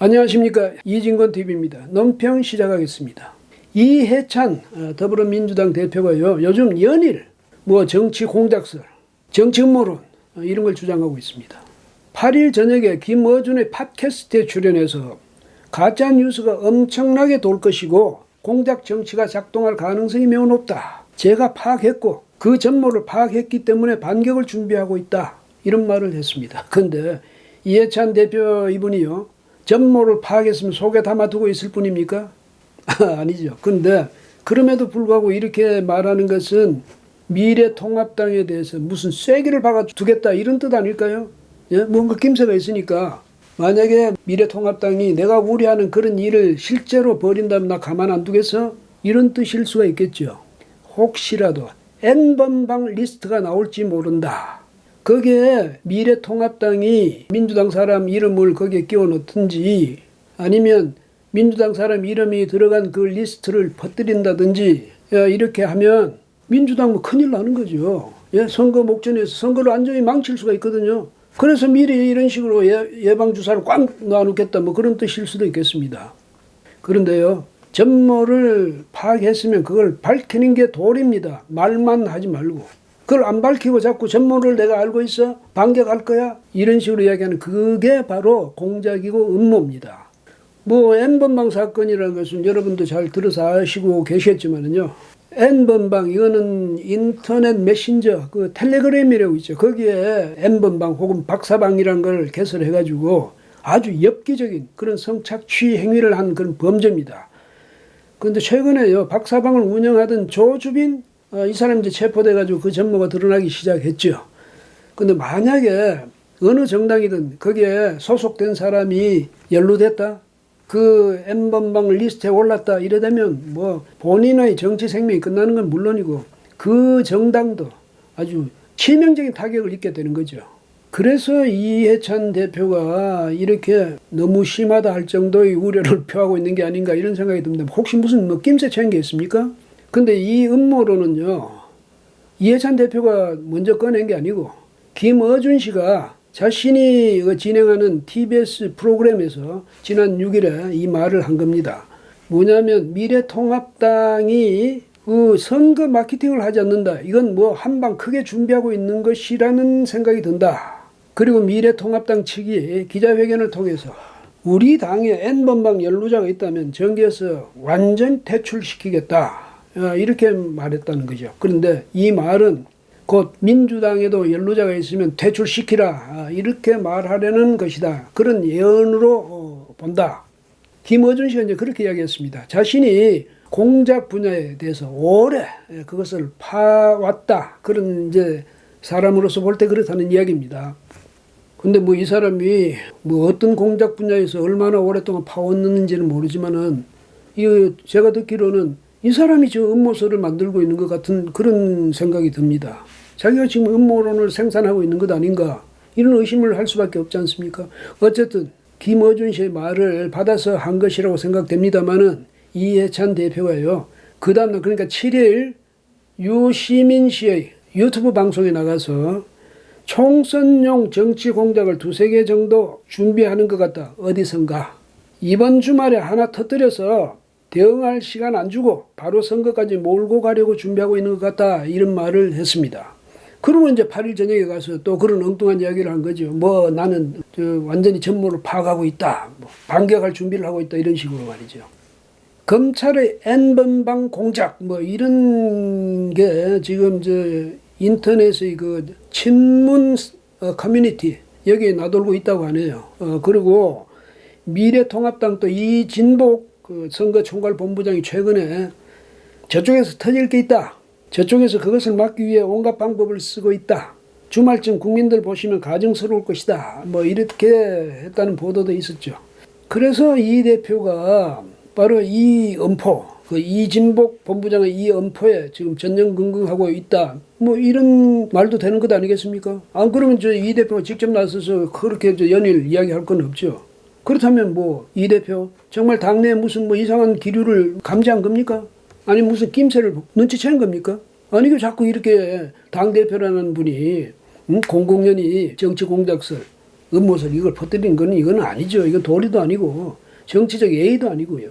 안녕하십니까, 이진건TV입니다. 논평 시작하겠습니다. 이해찬 더불어민주당 대표가요, 요즘 연일 정치 공작설, 정치 음모론 이런 걸 주장하고 있습니다. 8일 저녁에 김어준의 팟캐스트에 출연해서 가짜 뉴스가 엄청나게 돌 것이고 공작 정치가 작동할 가능성이 매우 높다. 제가 파악했고 그 전모를 파악했기 때문에 반격을 준비하고 있다. 이런 말을 했습니다. 그런데 이해찬 대표 이분이요, 전모를 파악했으면 속에 담아두고 있을 뿐입니까? 아니죠. 그런데 그럼에도 불구하고 이렇게 말하는 것은 미래통합당에 대해서 무슨 쐐기를 박아두겠다 이런 뜻 아닐까요? 예? 뭔가 낌새가 있으니까 만약에 미래통합당이 내가 우려하는 그런 일을 실제로 벌인다면 나 가만 안 두겠어? 이런 뜻일 수가 있겠죠. 혹시라도 N번방 리스트가 나올지 모른다. 거기에 미래통합당이 민주당 사람 이름을 거기에 끼워 넣든지 아니면 민주당 사람 이름이 들어간 그 리스트를 퍼뜨린다든지 이렇게 하면 민주당 큰일 나는 거죠. 선거 목전에서 선거를 완전히 망칠 수가 있거든요. 그래서 미리 이런 식으로 예방주사를 꽉 놔놓겠다 그런 뜻일 수도 있겠습니다. 그런데요, 전모를 파악했으면 그걸 밝히는 게 도리입니다. 말만 하지 말고. 그걸 안 밝히고 자꾸 전모를 내가 알고 있어? 반격할 거야? 이런 식으로 이야기하는 그게 바로 공작이고 음모입니다. N번방 사건이라는 것은 여러분도 잘 들어서 아시고 계시겠지만요. N번방 이거는 인터넷 메신저 그 텔레그램이라고 있죠. 거기에 N번방 혹은 박사방이라는 걸 개설해가지고 아주 엽기적인 그런 성착취 행위를 한 그런 범죄입니다. 그런데 최근에요, 박사방을 운영하던 조주빈 이 사람이 이제 체포돼가지고 그 전모가 드러나기 시작했죠. 근데 만약에 어느 정당이든 거기에 소속된 사람이 연루됐다, 그 N번방 리스트에 올랐다 이래되면 본인의 정치 생명이 끝나는 건 물론이고 그 정당도 아주 치명적인 타격을 입게 되는 거죠. 그래서 이해찬 대표가 이렇게 너무 심하다 할 정도의 우려를 표하고 있는 게 아닌가 이런 생각이 듭니다. 혹시 무슨 낌새 채인 게 있습니까? 근데 이 음모론은요, 이해찬 대표가 먼저 꺼낸 게 아니고 김어준 씨가 자신이 진행하는 TBS 프로그램에서 지난 6일에 이 말을 한 겁니다. 뭐냐면 미래통합당이 그 선거 마케팅을 하지 않는다. 이건 한방 크게 준비하고 있는 것이라는 생각이 든다. 그리고 미래통합당 측이 기자회견을 통해서 우리 당에 N번방 연루자가 있다면 정계에서 완전 퇴출시키겠다. 이렇게 말했다는 거죠. 그런데 이 말은 곧 민주당에도 연루자가 있으면 퇴출시키라 이렇게 말하려는 것이다. 그런 예언으로 본다. 김어준 씨가 이제 그렇게 이야기했습니다. 자신이 공작 분야에 대해서 오래 그것을 파왔다. 그런 이제 사람으로서 볼 때 그렇다는 이야기입니다. 근데 이 사람이 어떤 공작 분야에서 얼마나 오랫동안 파왔는지는 모르지만은 제가 듣기로는 이 사람이 저 음모설을 만들고 있는 것 같은 그런 생각이 듭니다. 자기가 지금 음모론을 생산하고 있는 것 아닌가 이런 의심을 할 수밖에 없지 않습니까? 어쨌든 김어준 씨의 말을 받아서 한 것이라고 생각됩니다마는 이해찬 대표가요, 그 다음날 그러니까 7일 유시민 씨의 유튜브 방송에 나가서 총선용 정치 공작을 2-3개 정도 준비하는 것 같다. 어디선가. 이번 주말에 하나 터뜨려서 대응할 시간 안 주고 바로 선거까지 몰고 가려고 준비하고 있는 것 같다. 이런 말을 했습니다. 그러고 이제 8일 저녁에 가서 또 그런 엉뚱한 이야기를 한 거죠. 나는 완전히 전모를 파악하고 있다. 반격할 준비를 하고 있다. 이런 식으로 말이죠. 검찰의 N번방 공작 이런 게 지금 인터넷의 그 친문 커뮤니티 여기에 나돌고 있다고 하네요. 그리고 미래통합당 또 이진복 선거총괄본부장이 최근에 저쪽에서 터질 게 있다. 저쪽에서 그것을 막기 위해 온갖 방법을 쓰고 있다. 주말쯤 국민들 보시면 가증스러울 것이다. 이렇게 했다는 보도도 있었죠. 그래서 이 대표가 바로 이 엄포, 이진복 본부장의 이 엄포에 지금 전전긍긍하고 있다. 이런 말도 되는 것 아니겠습니까? 안 그러면 이 대표가 직접 나서서 그렇게 연일 이야기할 건 없죠. 그렇다면 이 대표 정말 당내에 무슨 이상한 기류를 감지한 겁니까? 아니 무슨 낌새를 눈치챈 겁니까? 아니 자꾸 이렇게 당대표라는 분이 공공연히 정치 공작설 음모설 이걸 퍼뜨리는 건 이건 아니죠. 이건 도리도 아니고 정치적 예의도 아니고요.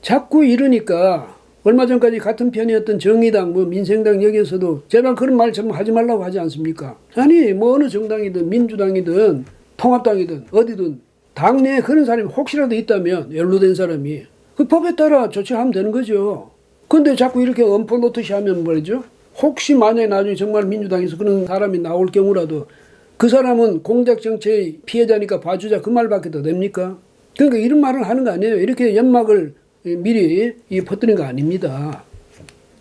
자꾸 이러니까 얼마 전까지 같은 편이었던 정의당, 민생당 여기에서도 제발 그런 말 좀 하지 말라고 하지 않습니까? 아니 뭐 어느 정당이든 민주당이든 통합당이든 어디든 당내에 그런 사람이 혹시라도 있다면 연루된 사람이 그 법에 따라 조치하면 되는 거죠. 근데 자꾸 이렇게 엄포 놓듯이 하면 말이죠. 혹시 만약에 나중에 정말 민주당에서 그런 사람이 나올 경우라도 그 사람은 공작 정치의 피해자니까 봐주자 그 말밖에 더 됩니까? 그러니까 이런 말을 하는 거 아니에요. 이렇게 연막을 미리 퍼뜨린 거 아닙니다.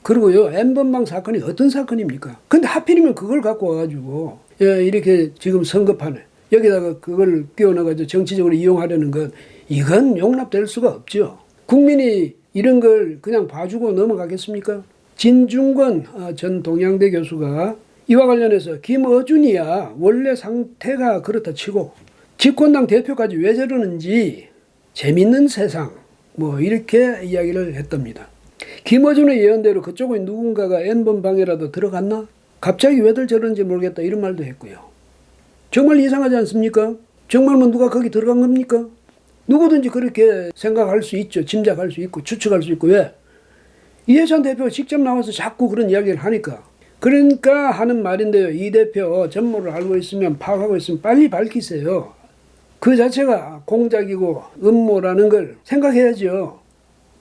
그리고요, N번방 사건이 어떤 사건입니까? 근데 하필이면 그걸 갖고 와가지고 이렇게 지금 선거판에 여기다가 그걸 끼워넣어가지고 정치적으로 이용하려는 건 이건 용납될 수가 없죠. 국민이 이런 걸 그냥 봐주고 넘어가겠습니까? 진중권 전 동양대 교수가 이와 관련해서 김어준이야 원래 상태가 그렇다 치고 집권당 대표까지 왜 저러는지 재밌는 세상 이렇게 이야기를 했답니다. 김어준의 예언대로 그쪽에 누군가가 N번 방에라도 들어갔나? 갑자기 왜들 저러는지 모르겠다 이런 말도 했고요. 정말 이상하지 않습니까? 정말 누가 거기 들어간 겁니까? 누구든지 그렇게 생각할 수 있죠. 짐작할 수 있고 추측할 수 있고. 왜? 이해찬 대표가 직접 나와서 자꾸 그런 이야기를 하니까. 그러니까 하는 말인데요. 이 대표 전모를 알고 있으면 파악하고 있으면 빨리 밝히세요. 그 자체가 공작이고 음모라는 걸 생각해야죠.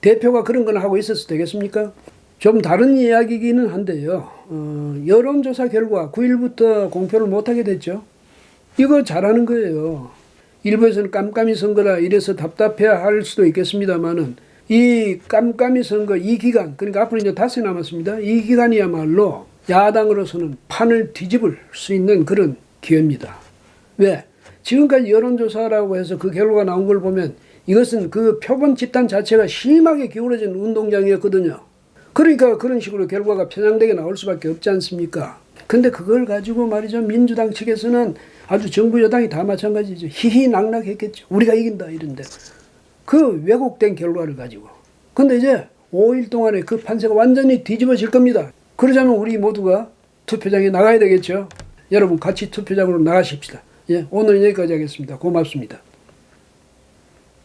대표가 그런 건 하고 있어서 되겠습니까? 좀 다른 이야기이기는 한데요. 여론조사 결과 9일부터 공표를 못하게 됐죠. 이거 잘하는 거예요. 일부에서는 깜깜이 선거라 이래서 답답해할 수도 있겠습니다만은 이 깜깜이 선거 이 기간, 그러니까 앞으로 이제 닷새 남았습니다. 이 기간이야말로 야당으로서는 판을 뒤집을 수 있는 그런 기회입니다. 왜? 지금까지 여론조사라고 해서 그 결과가 나온 걸 보면 이것은 그 표본 집단 자체가 심하게 기울어진 운동장이었거든요. 그러니까 그런 식으로 결과가 편향되게 나올 수밖에 없지 않습니까? 근데 그걸 가지고 말이죠. 민주당 측에서는 아주 정부 여당이 다 마찬가지죠. 희희낙낙했겠죠. 우리가 이긴다 이런데. 그 왜곡된 결과를 가지고. 근데 이제 5일 동안에 그 판세가 완전히 뒤집어질 겁니다. 그러자면 우리 모두가 투표장에 나가야 되겠죠. 여러분 같이 투표장으로 나가십시다. 오늘은 여기까지 하겠습니다. 고맙습니다.